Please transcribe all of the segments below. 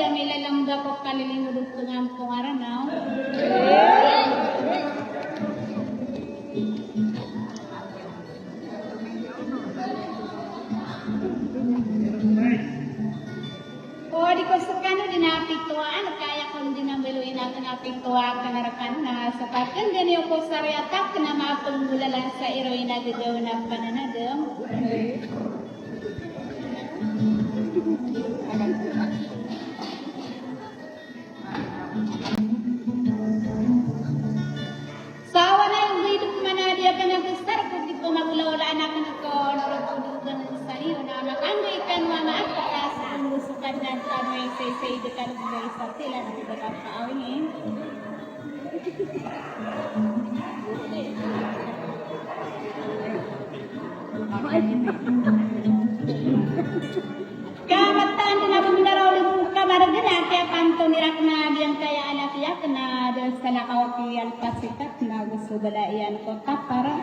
kami lalangga ko kalilimudog ko nga kung aranaw. O di ko sa kano dinapituan, kaya kung dinabiluin ako napituan ka narakan na sapatkan ganyan ko sa riatak na mapagmulalan sa iroy na gagaw na pananadam. Sawa na yung video ko manadya ka na besar kung di ko magulawala na ka na ko narapulugan sa iyo na makangay ka na maakas kung gusto ka na sa may say de ka na sa sila na diba ka kaawin Kamatan din ako minaraw ng kamaragana kaya panto nirak na diyan kaya alapiyak na dahil sa lakaw kiyal pasikat na gusto balaian ko para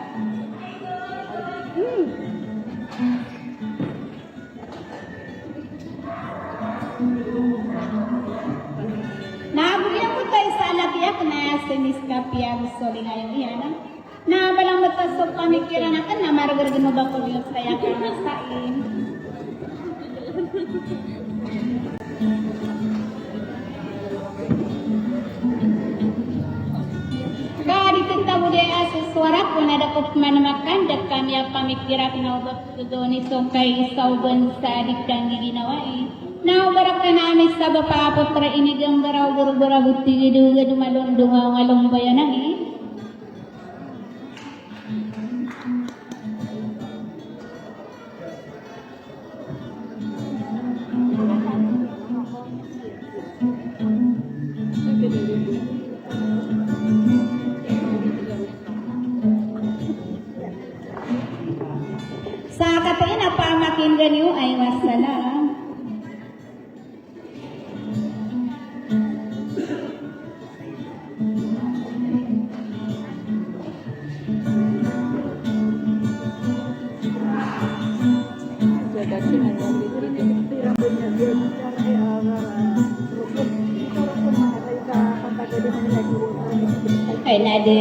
Nabugyan ko tayo sa alapiyak na siniskapya gusto rin ngayon yan na balang matasok pamikiran natin na maragaragan mo ba ko yung saya ka masain dito tayo dia suara ko na dapat manamakan dak kami pamikiran na ubab doon ito kay sauban sa dikang ginawa na ubarak ka namin sa bapapot para inigang baraw gurubara buti giduga dumalundong ngalong bayanan Sa katain na pamakin ganyo ay wassalam. Ay nade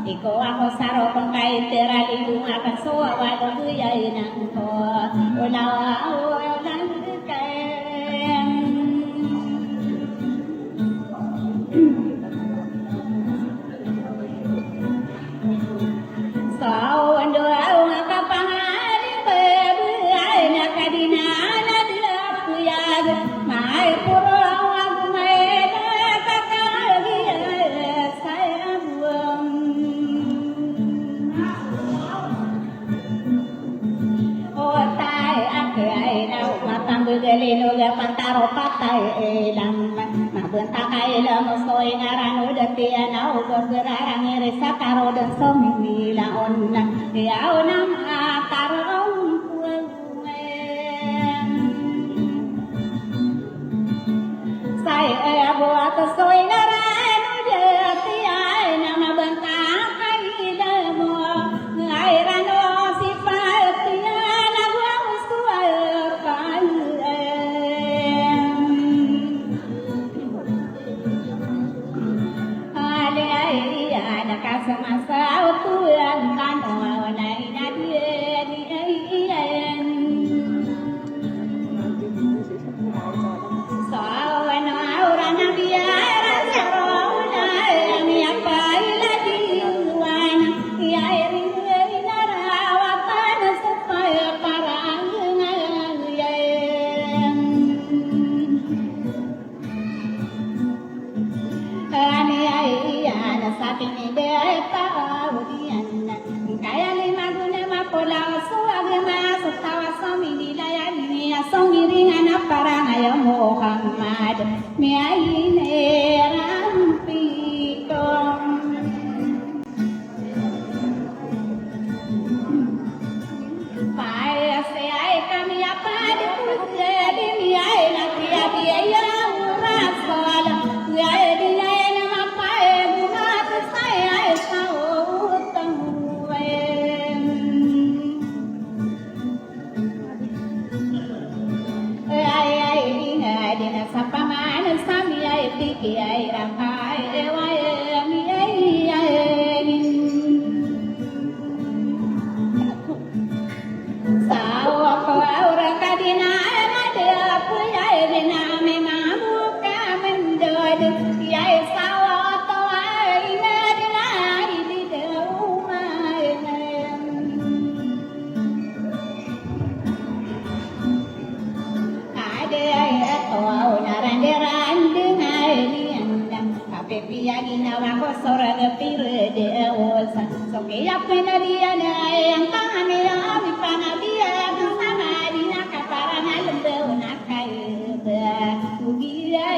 Iko ako saro kung kahit terali lumakan so awalo guyay nang ko ulawa ulang kayang so ando nga kapangalim bebuay na kadinala dilapuyag may puro Galino ga pantaro patay elang mabenta kaila mosoy ngarano dati anau gerarang irisa karo dan soming laon yau nam akarong puwen saya buat soy ngarano dati ay na mabenta kaila mo ngairano sifat yan agwang suay Masa utuan tanwa na inadien sawa sapamana samia tiki ai rapai ewai mi ai sawa ko aura kadina ada punya dina me mamu kamendod ai sawa to ai dina di de umai Pia ginawa ko sorang pire de osa so kaya penariana yang tangan yang abi panadia sama dina kaparana lembe nakai ba ugia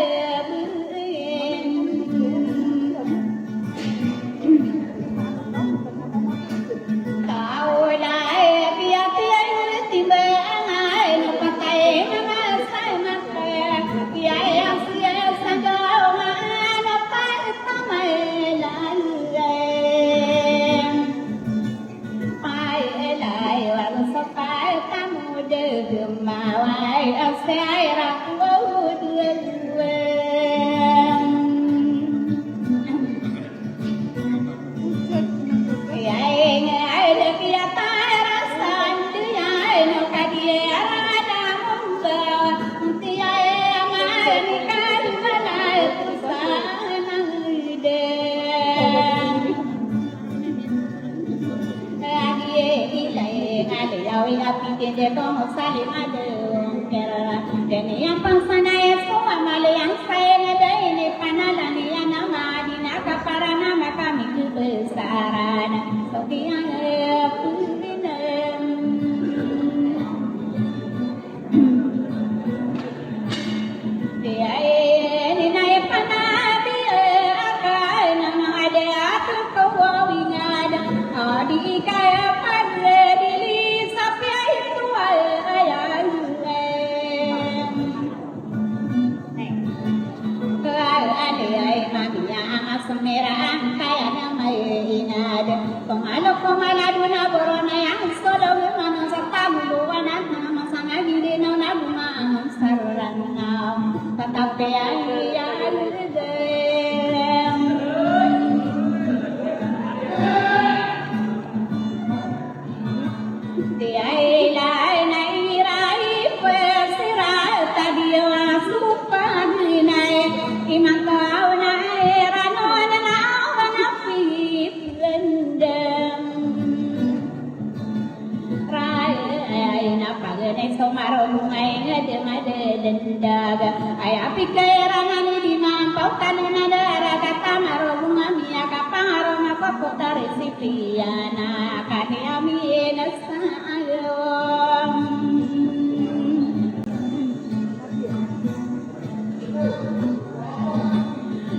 tahu lah pia pia tiba angai no pakai mama sai makai pia yang sia saja de como sale madung kera deni yang pangsana eso amale yang saya de ini panala ni nama dina kaparana maka miku besarana so kiang purinem dia ini naik panabi akai nama ada aku kau ingat di kaya padre semerah kaya nama inada komalo na borona yang solo memang serta buluan nama sangat gede nona rumah sarana tetapi ya dia ilai nai rai pesirah tadi supa nai imang kau nai somaro bungai ngade dendaga aya pikiran di mampau kanuna dara kata maro bunga mia kapang aroma kota resipiana kani ami nasayo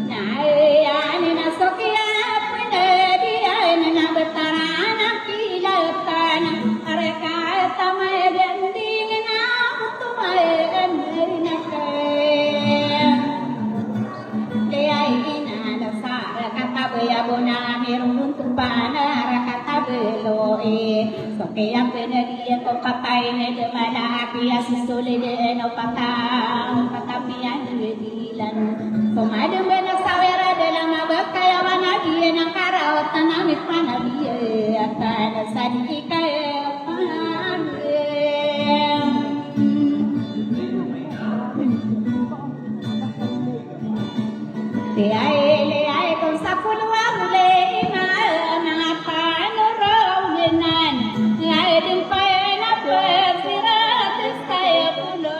nai ani nasokia penedi ani na betarana pilatan areka tamai dendi ya bona mirun tupana rakata beloe so kaya penadia ko patay ne de mala akia sisule de no patapia de dilan so madem bena sawera de la mabakaya wana die na karao tanami panabie atana sadika le con sapulu amule na pano romenan ai din pa na pesira tsaya pulo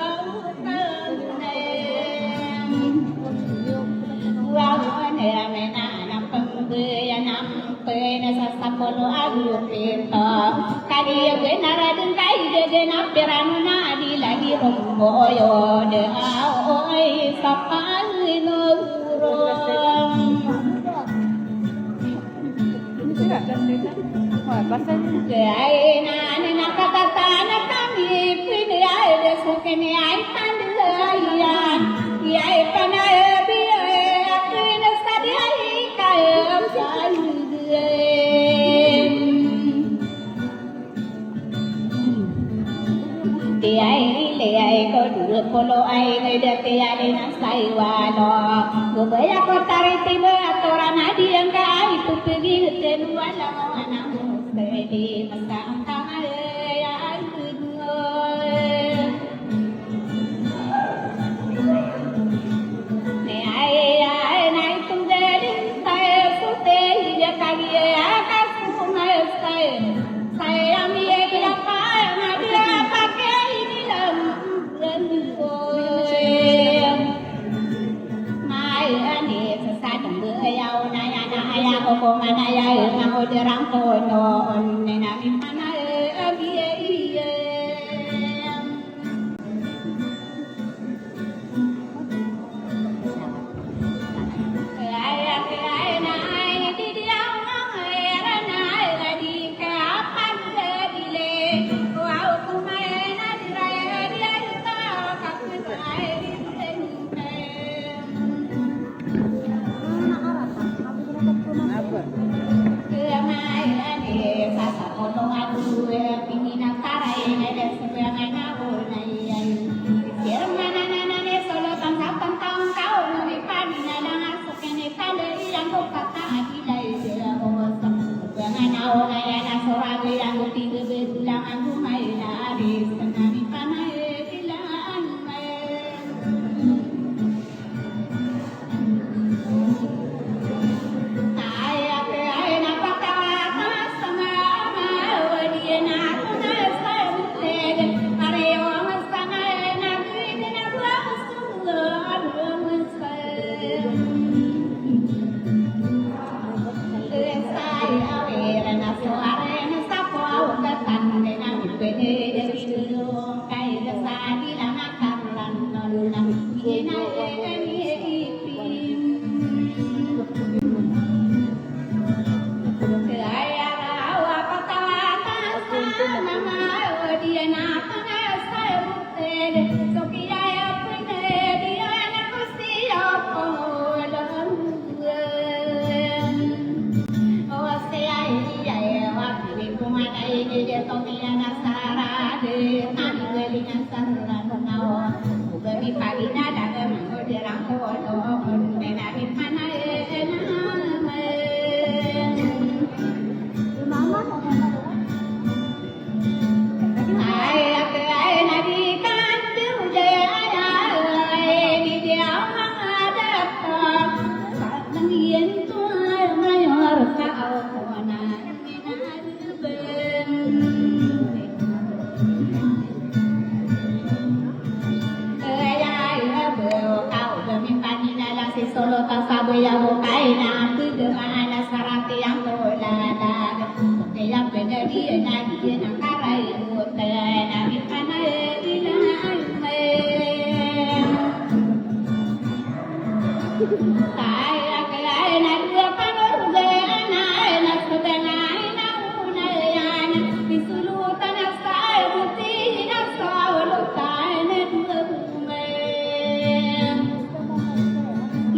wa ne amena na pambe ya nam pe na sapulu agupito kali genara din kai de na peranu na di lagi rombo yo de oi sapalino Kaya na nakatatan kami pinay de sukini ay pandayan ay panabi ay nasadi ay kaya ay ko dulu ko polo ay ngedekiyali na sa iwalo. Gubaya ko taritiba at oranadi ang kaay tupigitin walang anang pwede magkaang kamaya ay tunoy. Ni ay na itong galing tayo sute hiya kagiya kasunay saya miye ilakay na dia pakai nilam mai ani sesadang beliau naya naya koko mana ya ngamu derang kono nena mana biye iye solo tasabo ya bukai na dengan sarati yang dolala kaya penadi na dia na karai utaya na ipana dilan kaya kaya na dia panurga na sudana na unayan disulutan sa buti na sa lutan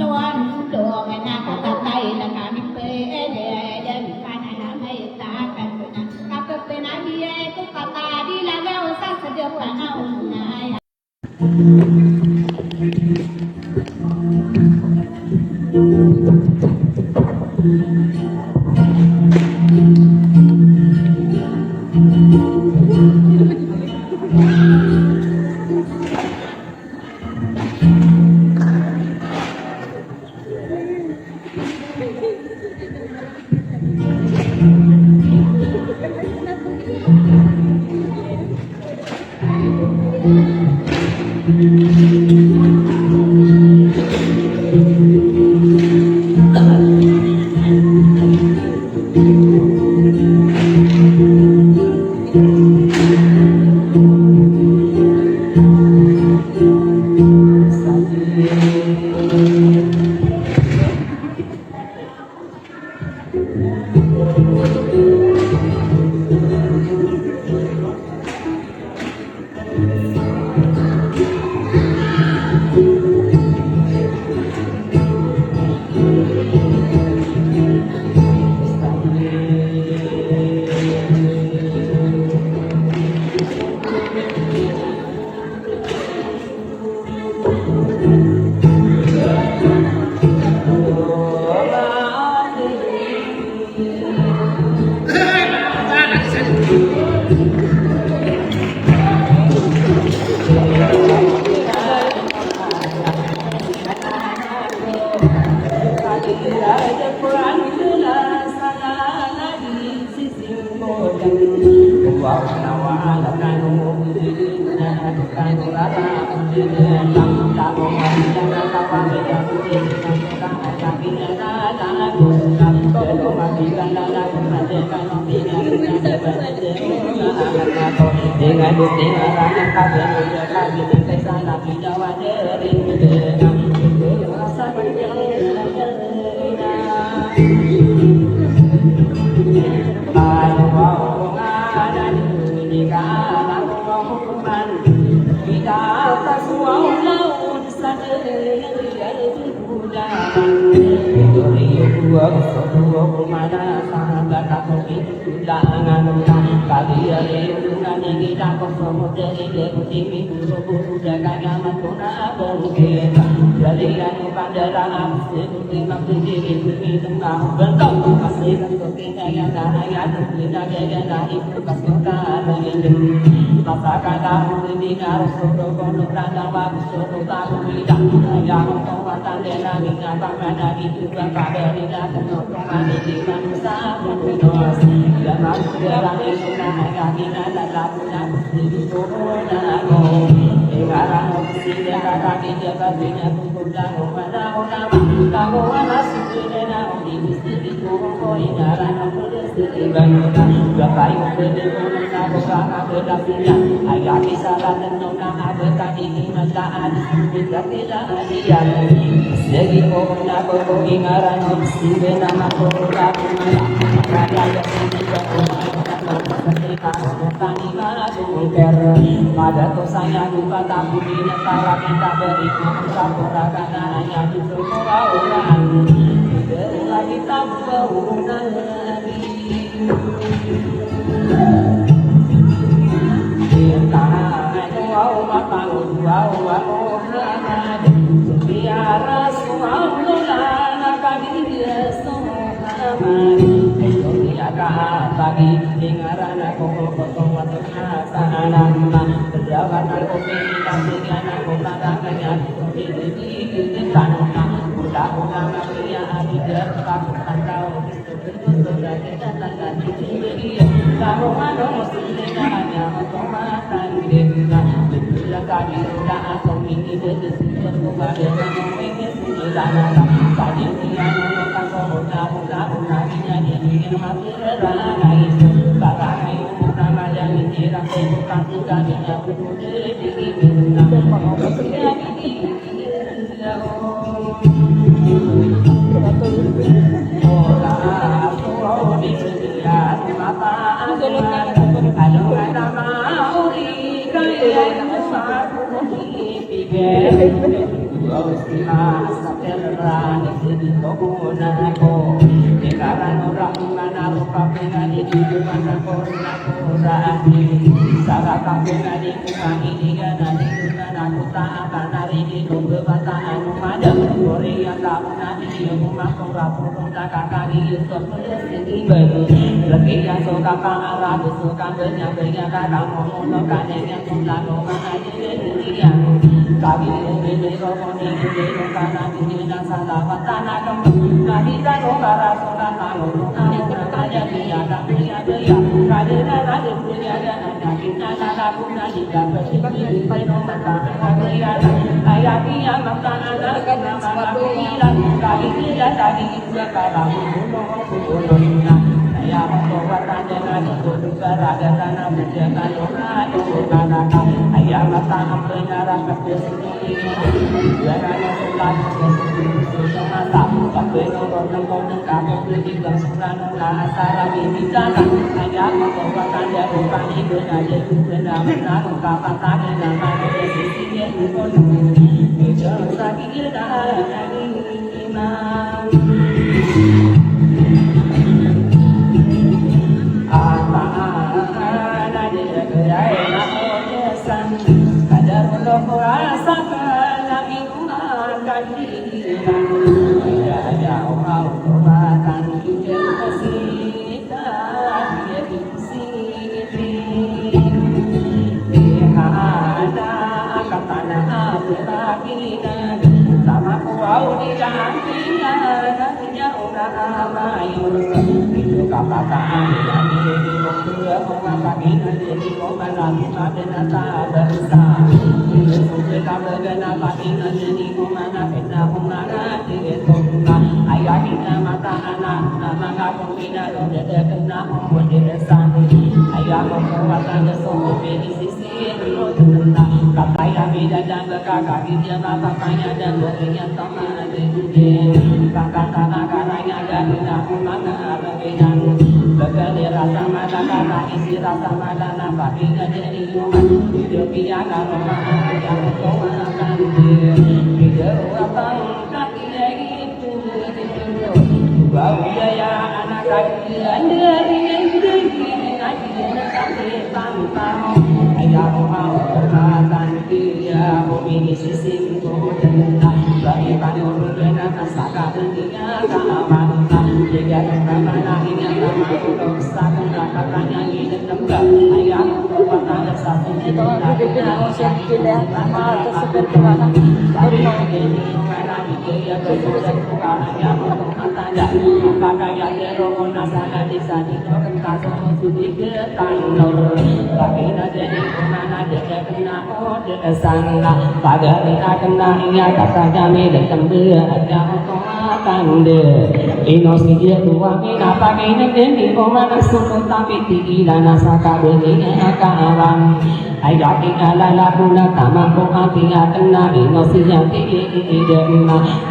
luan dong na katatay na kami pwede dan kana na may takan na kapag pinabiye ko katadi lagaw sa sadyang na unay raja Quran jelas sana di sisi modern wa nawa ala kanu na kanu rata tam tamu jangan tawa beda putih tak ada bina la guna kalau mati kana la ada kanu bina dengan bukti arahnya kabel kabel kita sana bina wajarin rasa pada tosanya lupa tak budi netara kita berikan sapurakan hanya di semua orang itulah kita berhubungan kita wow matang wow Muhammad biar Rasulullah nabi Muhammad bagi dengaran aku potong waktu sana pejabat aku pindah dengan aku tangannya di tanah mudah-mudahan dia ada takutkan kau sudah kita tangan di kamu ada muslimnya otomatan kita bila kami sudah atau ini betul kepada kamu ini sudah tadi dia menemukan mudah-mudahan dia ingin mati ragai bagai nama yang tidak bukan tugasnya untuk diri mayu itu kapataan yang di mobil orang pakai nanti di mobil lagi ada nata bersa itu sudah kabar kenapa ini di mana kita mana di tungga ayah kita mata anak nama kamu tidak ada kena pun di desa ayah membuatkan semua di sisi dulu tentang kata yang beda dan berkakak dia bapaknya dan berinya teman kakak karanya dari aku mana berbeda berkali rasa mata kata isi rasa mata nampak tidak jadi umat hidup dia kalau maha yang kau makan hidup apa kaki itu bau daya anak kaki dari yang sampai pantau ayah mau berkatan dia memilih sisi tentang bagi panur dan asaka dunia kawan jika kemana ini nama dosa katanya ini tembak ayah kekuatan satu itu ada usia kita nama tersebut kemana karena ini mana dia bersuara bukannya untuk tanda apakah yang derong nasana di sana kentang sudi ketanur tapi ada di mana dia kena ode sana pada kita kena ia kata kami dan tembel ada untuk makan deh inosi dia tua mina pakai nanti mana suku tapi tidak nasa kabelnya kawan ayat tinggal puna tamak hati kena inosi yang tidak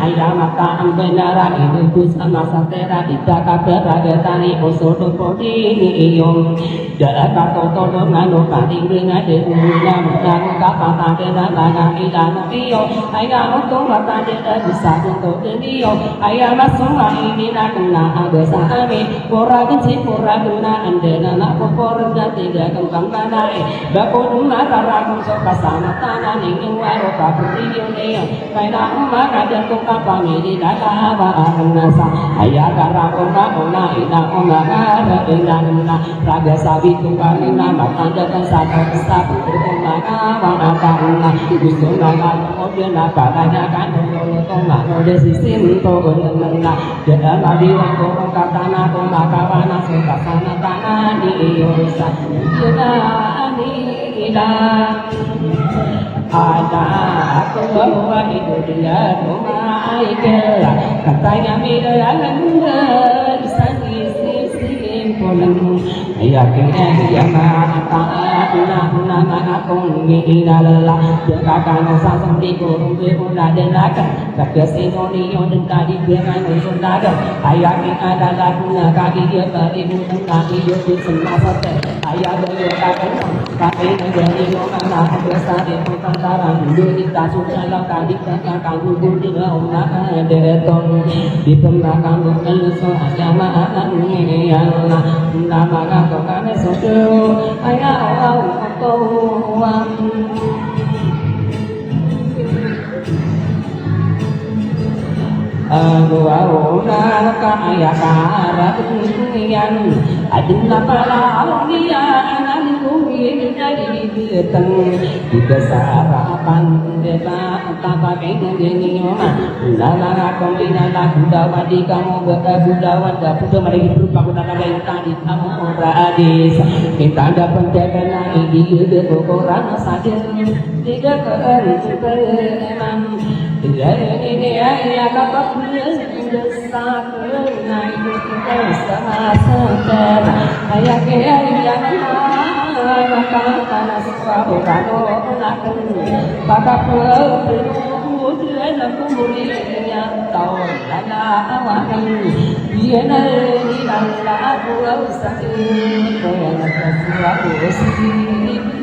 ayat mata benar itu sama satera tidak kabar ada tani usul podi iom jalan kata ngano paling dengan dia menang kapal ada naga idan iyo ayat untuk mata dia bisa untuk dia ayat masuk ini nak kena ada sahami pura kecil pura guna anda nak pura tidak kembang tanah bakul marah suka sama tanah ingin waru kapal dia karena umat ada tukang kami di dalam nasa ayat karena umat ina umat ada dengan raga sabi tukang nama tanda satu satu umat awak karena justru nama kemudian apalanya kan umat udah sistem dengan jangan lagi waktu kata nak makawana suka sana tanah di urusan kita inilah ada aku bawa itu dia rumah ikel katanya milalan sisi pulang yakinnya dia mata nama aku inilah jaga kan sasam di kurung berulah denakan kekesinoni yang tadi dengan sundaga ayakin adalah guna kaki dia beribu kaki dia semasa ayah dia kaki kaki menjadi mana besar itu antara kita sudah lakukan di belakang guru di rumah dereton di belakang guru agama ini nama aku kan sudah ayah Allah Tuhan Aduh kaya karanian adina pala aulia ananungin dari diteng kita sarapan deta apa pengen denioma lala kombinala budawa di kamu budawa buda mari berupa buda yang tadi kamu ora adis kita ada penjagaan ini di koran saja tiga keeman ini ya kapal besar naik kita sama saudara kayak yang maka tanah suatu kado naken maka peluru dia kumurinya tahun lana awan dia nari lala pulau sakit kayak suatu sih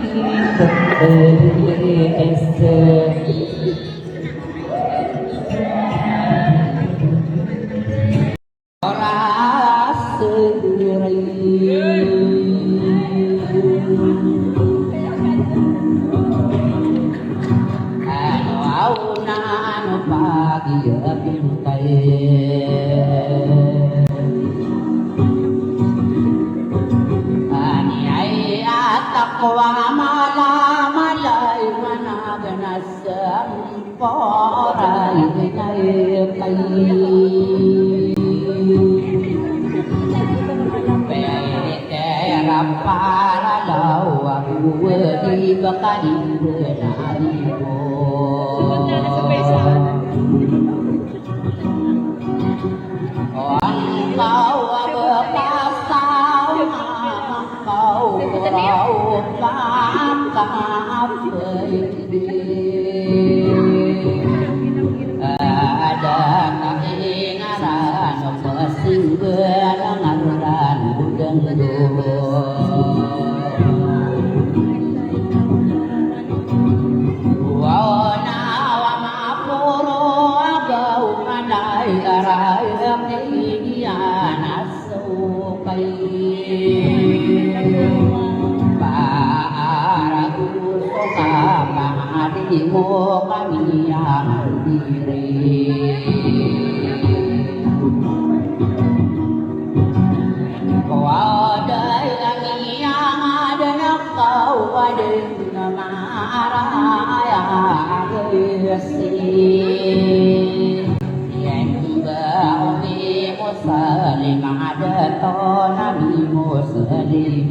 kain benarimu Engkau berpasau Engkau berlapak Ada keingaran Pesing berangan udeng Wana wa mapuro agau manai arai nasukai Paragu soka pangadimu kami yang diri Wadai kami yang ada nakau wadai maraya gesi Salim ada Nabi Muslim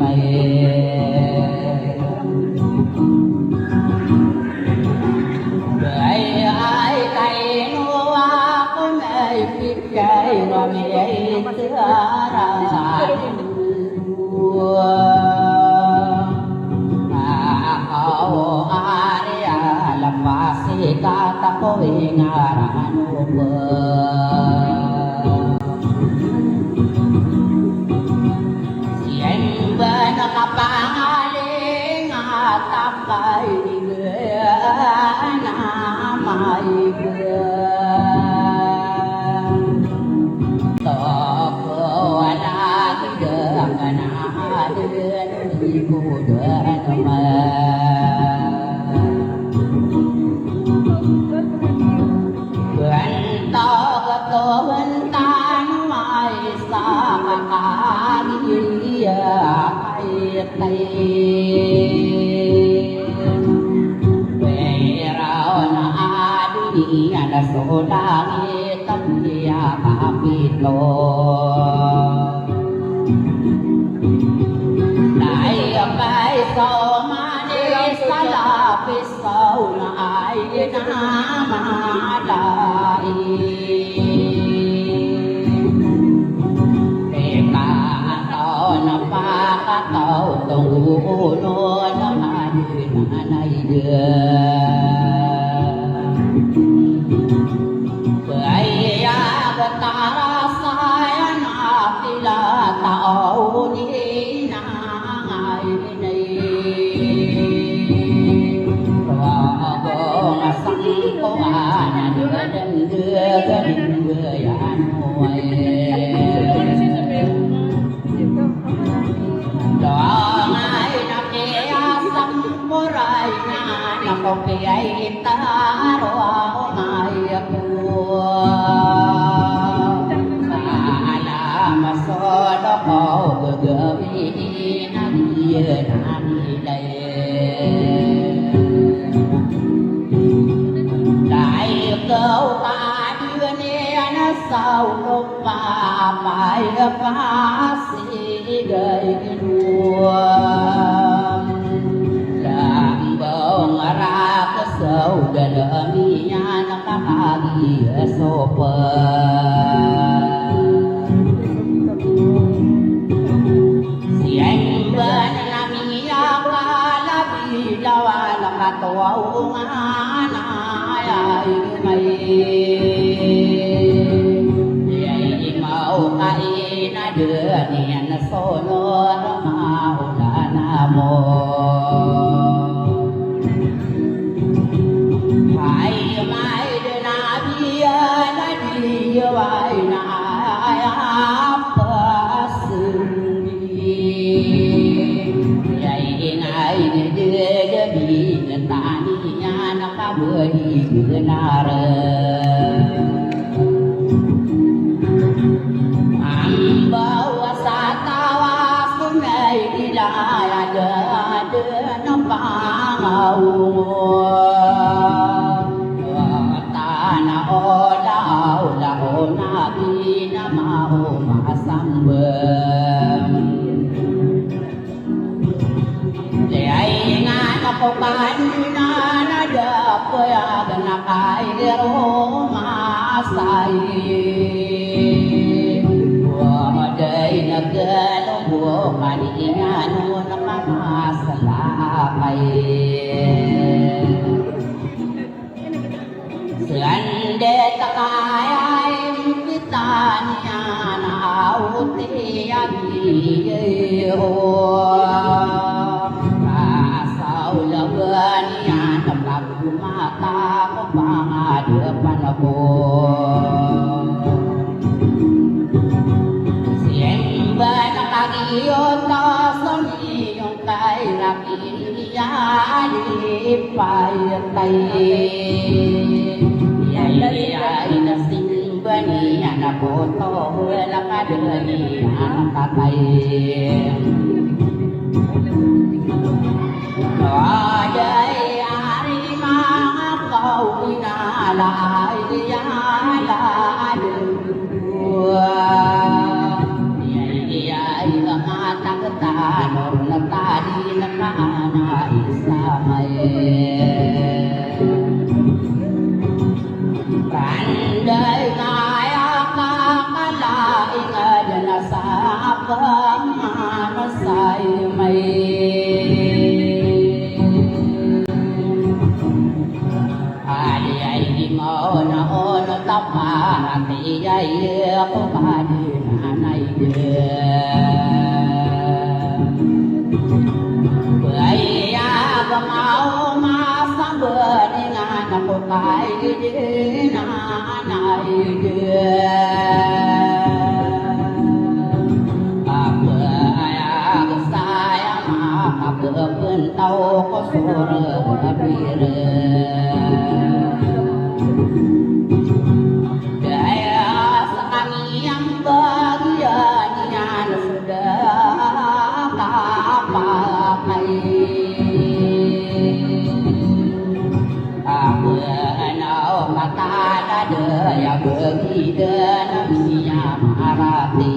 Baik ai kai nuwa kun ai pikai rami ai tiara Au area lapasi kata ko ingaranu Kapangaling atapay namay Toko lagi dengan aden ibu dan Bentok kebentan mai sama kali tay Perawan adi ada sodangi tandia kapito Nai bai so mani salah pisau nai nama dai Tao tunggu non nanai dia Baya betara saya napila tau ni nangai ni Wabong asang ko ana dia dan dia gading dia nuai Doangai nak asam murai na kopi ai taro ngai aku Ala masodo kau gegebi dia nani Dai kau adio ni ana sau lupa mai pasi gai Làm bông ra cái sâu để đỡ mi nha nó các hagi sô Si anh bên là mi ya la bi la wa la ka to nga na ai mai Ai mau kai na đưa niên sô lo mau la na mo Hai mai de na bi na di vai na apa sendiri Ai ngai de de bi taninya na ka beri benar Ambawa satawa sungai ilai ada nampang tanah olah olah sai của đời nó cơ nó của mà đi nhà nó mà sala bay sườn đê ta ai kita nhà nào thì đi hồ sao là bên nhà nằm lòng mà ta có ba đứa bạn cô xiên bên ta đi ôn ta sống đi ông tay là đi giá đi phải tay ai ai là xin bên nhà là cô to là cả đứa đi nhà ta tay đó đây ai mà câu na lại là đua ai mà ta nổi là ta đi là na isa mai bạn đời ngài ta lại ngài là sa vâng nó sai mây nó tóc mà thì dây có ba đứa này bưởi có máu mà sáng bữa đi ngàn nó có cái đi này bữa sai mà bữa bên tàu có số rửa bia bagi dalam siap arati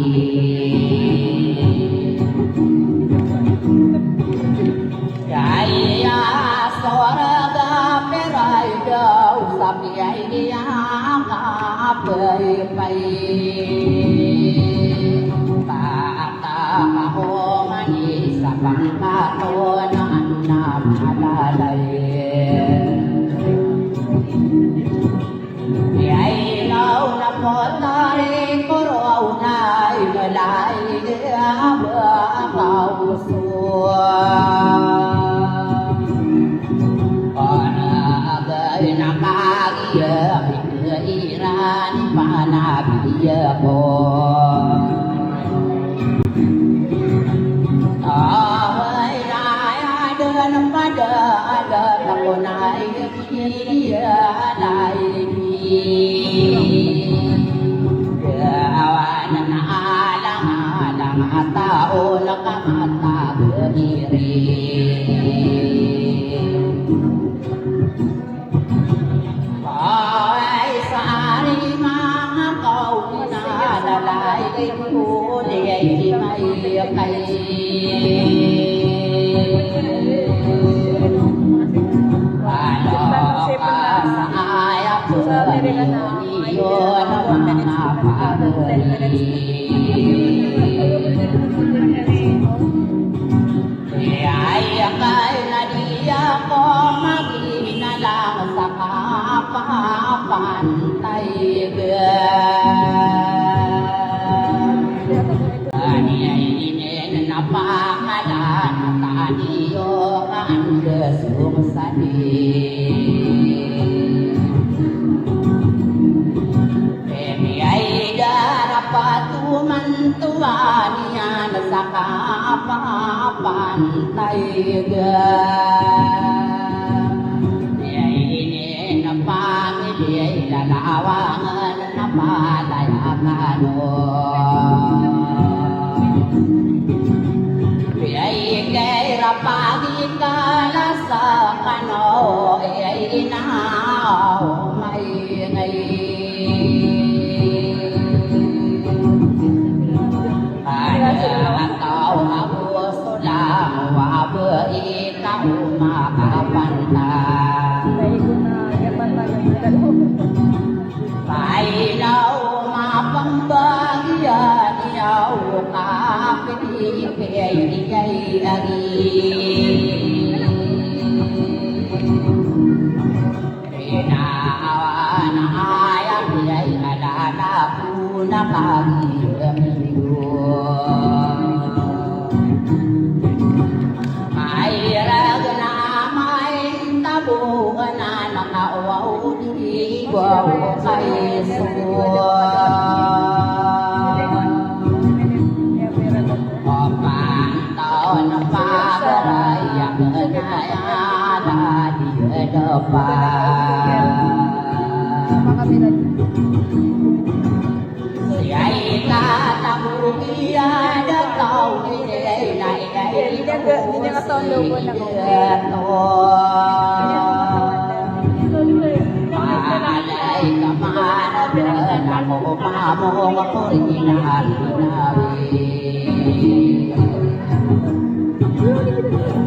jaya sorga perai jauh sampai dia ngapai pai tak tahu manis sabang katonan nama lalai một tay có rau này người lại bữa vào xua còn người nam ba kia người Iran mà na kia cô ơi lại đưa năm ba đưa đâu này kia này tao là mata berdiri Oi sari ma kau na lalai ku di mai kai saya berdiri yo nama berdiri có magi na lang sa pantai ani ini na pangalan tadi yo an gesung sadi emi ai darapatu mantuania na sa pantai lawangan napadayakano Biay kay rapagi kalasakano ay inaw may ngay Tao ako sulang wabay ikaw makapanta Phải đi về đi gây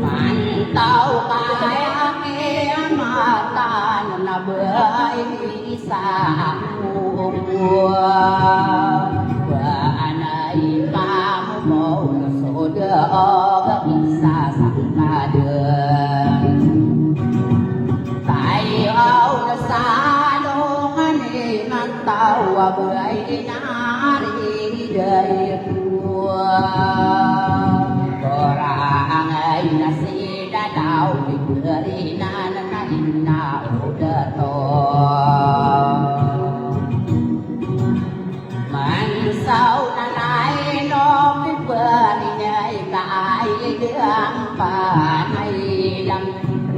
Mantau kaya kiamatan na berisa aku Banai kamu mau saudara bisa sangkaden Tayo na sanungan mantau abai nari dari Orang ay nasida daw Bigari na udah to Mansau na nai no Bigari nyay kaay Diyang panay lang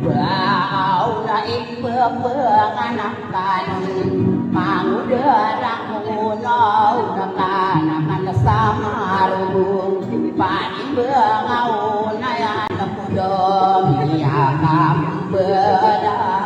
Bau na ikbebeng anak kanun Mangudara ngunaw na kanakan sama rubung Pani bengau na yan na pudom Iyakam bedang